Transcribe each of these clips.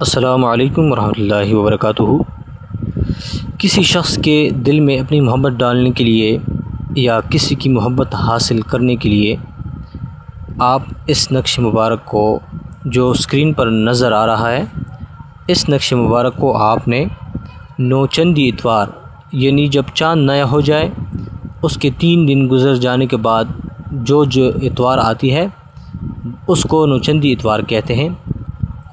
السلام علیکم ورحمۃ اللہ وبرکاتہ۔ کسی شخص کے دل میں اپنی محبت ڈالنے کے لیے یا کسی کی محبت حاصل کرنے کے لیے آپ اس نقش مبارک کو جو اسکرین پر نظر آ رہا ہے، اس نقش مبارک کو آپ نے نوچندی اتوار یعنی جب چاند نیا ہو جائے اس کے 3 دن گزر جانے کے بعد جو اتوار آتی ہے اس کو نوچندی اتوار کہتے ہیں۔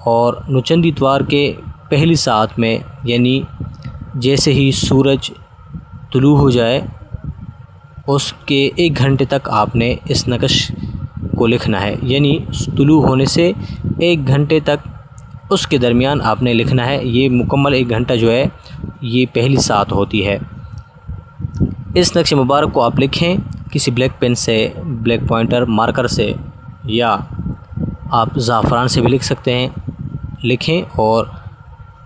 اور نوچندی اتوار کے پہلی ساعت میں یعنی جیسے ہی سورج طلوع ہو جائے اس کے 1 گھنٹے تک آپ نے اس نقش کو لکھنا ہے، یعنی طلوع ہونے سے 1 گھنٹے تک اس کے درمیان آپ نے لکھنا ہے۔ یہ مکمل 1 گھنٹہ جو ہے یہ پہلی ساعت ہوتی ہے۔ اس نقش مبارک کو آپ لکھیں کسی بلیک پین سے، بلیک پوائنٹر مارکر سے، یا آپ زعفران سے بھی لکھ سکتے ہیں، لکھیں۔ اور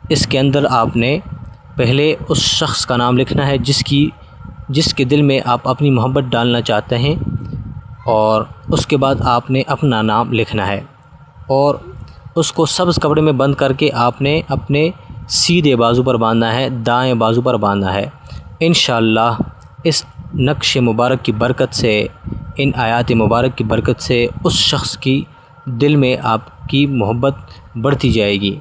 اس کے اندر آپ نے پہلے اس شخص کا نام لکھنا ہے جس کے دل میں آپ اپنی محبت ڈالنا چاہتے ہیں، اور اس کے بعد آپ نے اپنا نام لکھنا ہے، اور اس کو سبز کپڑے میں بند کر کے آپ نے اپنے سیدھے بازو پر باندھنا ہے، دائیں بازو پر باندھنا ہے۔ انشاءاللہ اس نقش مبارک کی برکت سے، ان آیات مبارک کی برکت سے اس شخص کی دل میں آپ کی محبت بڑھتی جائے گی۔